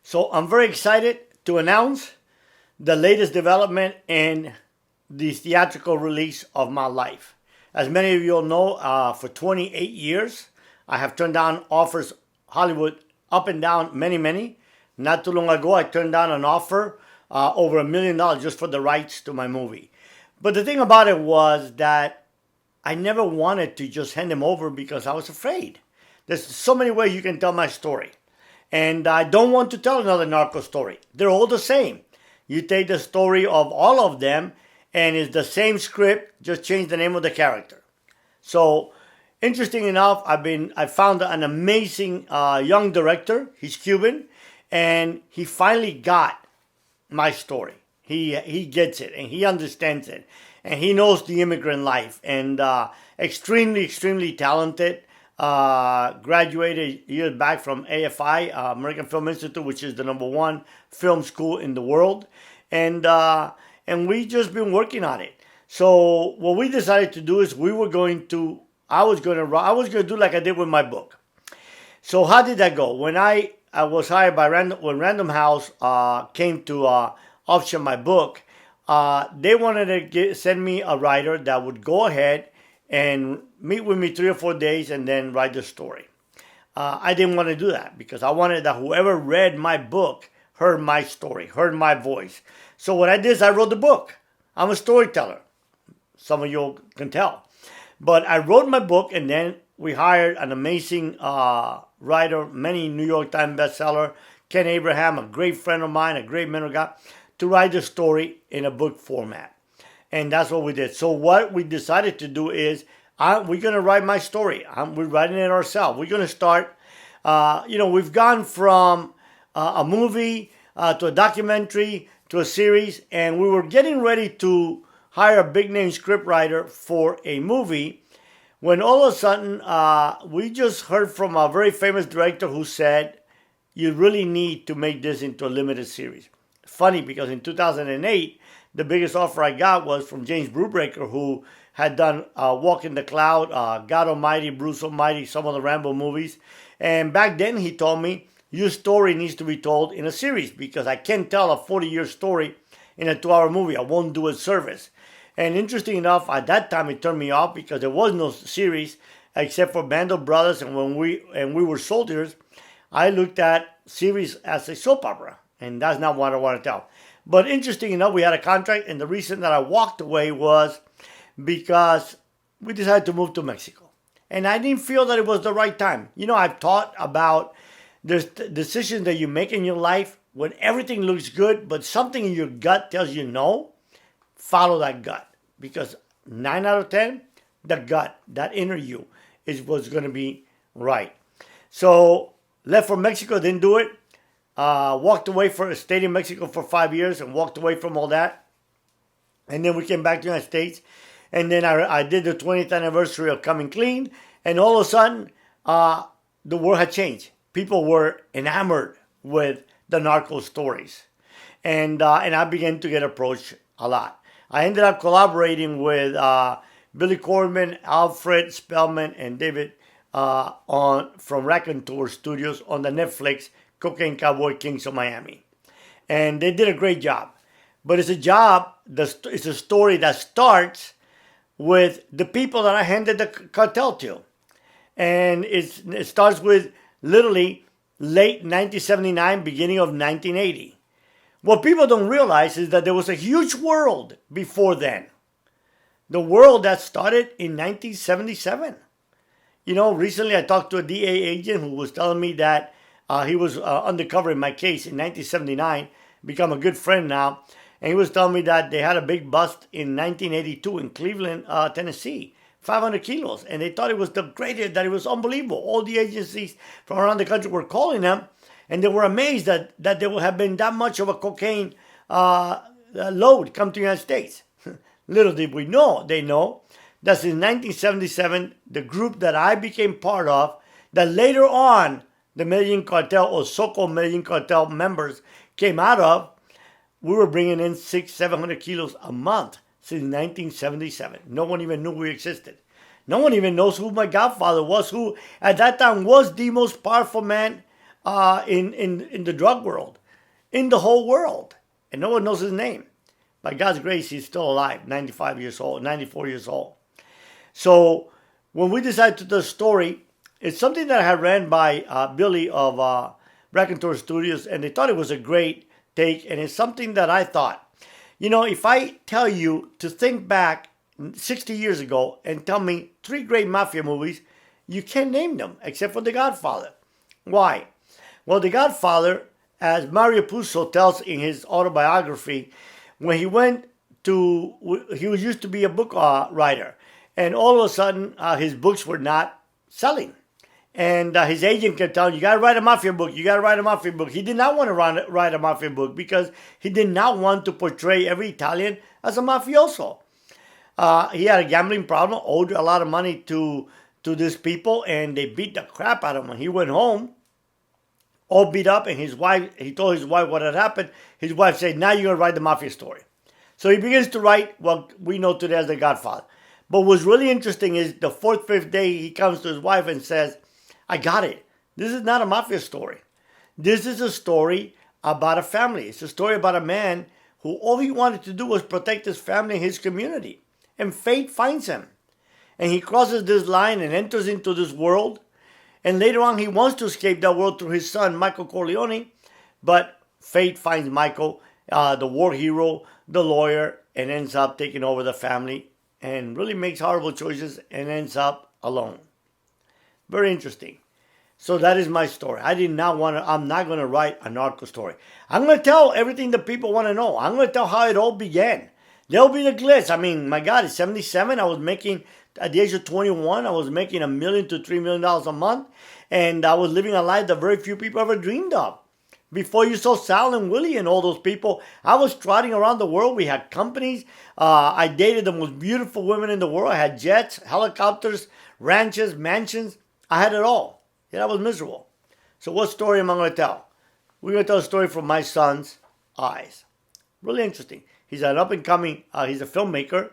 So I'm very excited to announce the latest development in the theatrical release of my life. As many of you all know, for 28 years, I have turned down offers, Hollywood, up and down, many. Not too long ago, I turned down an offer over $1 million just for the rights to my movie. But the thing about it was that I never wanted to just hand them over because I was afraid. There's so many ways you can tell my story. And I don't want to tell another narco story. They're all the same. You take the story of all of them and it's the same script, just change the name of the character. So, interesting enough, I found an amazing young director. He's Cuban, and he finally got my story. He gets it, and he understands it, and he knows the immigrant life, and extremely talented. Graduated years back from AFI, American Film Institute, which is the #1 film school in the world, and we just been working on it. So what we decided to do is I was going to do like I did with my book. So how did that go? When I was hired by Random House came to option my book, they wanted to send me a writer that would go ahead and meet with me 3 or 4 days and then write the story. I didn't want to do that because I wanted that whoever read my book heard my story, heard my voice. So what I did is I wrote the book. I'm a storyteller. Some of you can tell. But I wrote my book, and then we hired an amazing writer, many New York Times bestseller, Ken Abraham, a great friend of mine, a great mentor guy, to write the story in a book format. And that's what we did. So what we decided to do is we're going to write my story. We're writing it ourselves. We're going to start, we've gone from a movie to a documentary to a series, and we were getting ready to hire a big name scriptwriter for a movie when all of a sudden we just heard from a very famous director who said, you really need to make this into a limited series. Funny, because in 2008, the biggest offer I got was from James Brubaker, who had done Walk in the Cloud, God Almighty, Bruce Almighty, some of the Rambo movies. And back then he told me, your story needs to be told in a series because I can't tell a 40-year story in a 2-hour movie. I won't do it service. And interesting enough, at that time it turned me off because there was no series except for Band of Brothers, and when we were soldiers, I looked at series as a soap opera, and that's not what I want to tell. But interesting enough, we had a contract, and the reason that I walked away was because we decided to move to Mexico. And I didn't feel that it was the right time. You know, I've taught about there's decisions that you make in your life when everything looks good, but something in your gut tells you no, follow that gut. Because 9 out of 10, the gut, that inner you, is what's going to be right. So, left for Mexico, didn't do it. Stayed in Mexico for 5 years and walked away from all that. And then we came back to the United States. And then I did the 20th anniversary of Coming Clean. And all of a sudden, the world had changed. People were enamored with the narco stories. And I began to get approached a lot. I ended up collaborating with Billy Corben, Alfred Spellman, and David from Raconteur Studios on the Netflix Cocaine Cowboy Kings of Miami. And they did a great job. But it's a story that starts with the people that I handed the cartel to. And it starts with literally late 1979, beginning of 1980. What people don't realize is that there was a huge world before then. The world that started in 1977. You know, recently I talked to a DA agent who was telling me that he was undercover in my case in 1979, become a good friend now. And he was telling me that they had a big bust in 1982 in Cleveland, Tennessee, 500 kilos. And they thought it was the greatest, that it was unbelievable. All the agencies from around the country were calling them. And they were amazed that there would have been that much of a cocaine load come to the United States. Little did we know, they know, that in 1977, the group that I became part of, that later on the Medellin Cartel or so-called Medellin Cartel members came out of, we were bringing in 600-700 kilos a month since 1977. No one even knew we existed. No one even knows who my godfather was, who at that time was the most powerful man in the drug world, in the whole world. And no one knows his name. By God's grace, he's still alive, 95 years old, 94 years old. So when we decided to do the story, it's something that I had ran by Billy of Raconteur Studios, and they thought it was a great take, and it's something that I thought, if I tell you to think back 60 years ago and tell me 3 great mafia movies, you can't name them except for The Godfather. Why? Well, The Godfather, as Mario Puzo tells in his autobiography, when he used to be a book writer, and all of a sudden his books were not selling. And his agent kept telling him, you got to write a mafia book, you got to write a mafia book. He did not want to write a mafia book because he did not want to portray every Italian as a mafioso. He had a gambling problem, owed a lot of money to these people, and they beat the crap out of him. When he went home, all beat up, and he told his wife what had happened. His wife said, now you're going to write the mafia story. So he begins to write what we know today as The Godfather. But what's really interesting is the 4th, 5th day, he comes to his wife and says, I got it. This is not a mafia story. This is a story about a family. It's a story about a man who all he wanted to do was protect his family and his community. And fate finds him. And he crosses this line and enters into this world. And later on, he wants to escape that world through his son, Michael Corleone. But fate finds Michael, the war hero, the lawyer, and ends up taking over the family and really makes horrible choices and ends up alone. Very interesting. So that is my story. I'm not going to write a narco story. I'm going to tell everything that people want to know. I'm going to tell how it all began. There'll be the glitz. I mean, my God, at 77, at the age of 21, I was making $1 million to $3 million a month. And I was living a life that very few people ever dreamed of. Before you saw Sal and Willie and all those people, I was trotting around the world. We had companies. I dated the most beautiful women in the world. I had jets, helicopters, ranches, mansions. I had it all. Yet I was miserable. So what story am I going to tell? We're going to tell a story from my son's eyes. Really interesting. He's an up-and-coming, he's a filmmaker,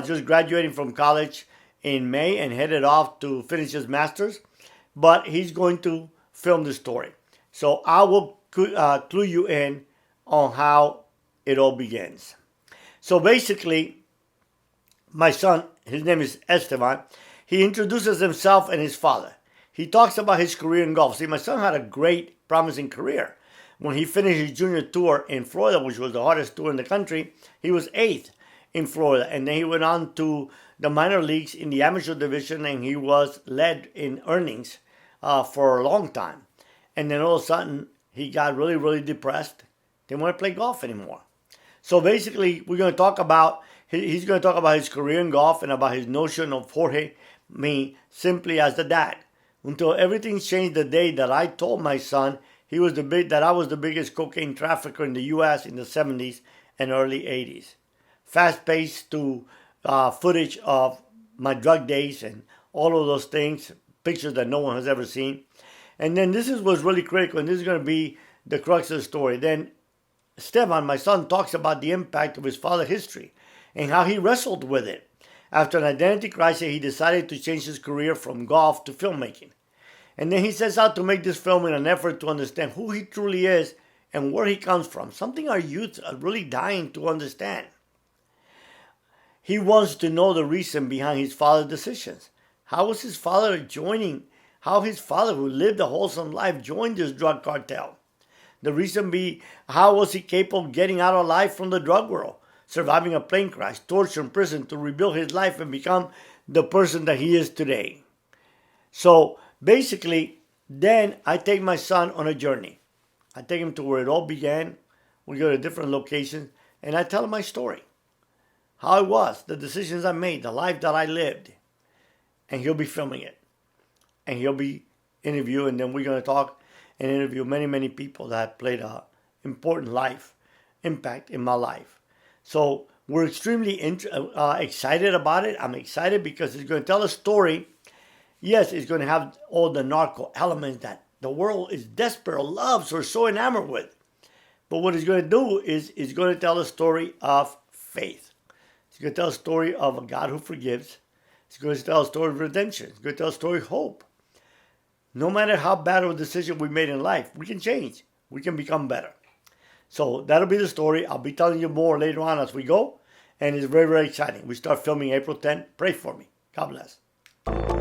just graduating from college in May and headed off to finish his master's. But he's going to film the story. So I will clue you in on how it all begins. So basically, my son, his name is Esteban, he introduces himself and his father. He talks about his career in golf. See, my son had a great, promising career. When he finished his junior tour in Florida, which was the hardest tour in the country, he was 8th in Florida. And then he went on to the minor leagues in the amateur division, and he was led in earnings for a long time. And then all of a sudden, he got really, really depressed. Didn't want to play golf anymore. So basically, we're going to talk about, he's going to talk about his career in golf and about his notion of Jorge, me, simply as the dad. Until everything changed the day that I told my son that I was the biggest cocaine trafficker in the U.S. in the 70s and early 80s. Fast-paced to footage of my drug days and all of those things, pictures that no one has ever seen. And then this is what's really critical, and this is going to be the crux of the story. Then Esteban, my son, talks about the impact of his father's history and how he wrestled with it. After an identity crisis, he decided to change his career from golf to filmmaking. And then he sets out to make this film in an effort to understand who he truly is and where he comes from, something our youth are really dying to understand. He wants to know the reason behind his father's decisions. How was his father how his father, who lived a wholesome life, joined this drug cartel? The reason how was he capable of getting out alive from the drug world, surviving a plane crash, torture in prison to rebuild his life and become the person that he is today? So basically, then I take my son on a journey. I take him to where it all began. We go to different locations, and I tell him my story. How it was, the decisions I made, the life that I lived. And he'll be filming it. And he'll be interviewing, and then we're going to talk and interview many, many people that played an important impact in my life. So we're extremely excited about it. I'm excited because it's going to tell a story. Yes, it's going to have all the narco elements that the world is desperate, loves, or so enamored with. But what it's going to do is it's going to tell a story of faith. It's going to tell a story of a God who forgives. It's going to tell a story of redemption. It's going to tell a story of hope. no matter how bad of a decision we made in life, we can change. We can become better. So that'll be the story. I'll be telling you more later on as we go. And it's very, very exciting. We start filming April 10th. Pray for me. God bless.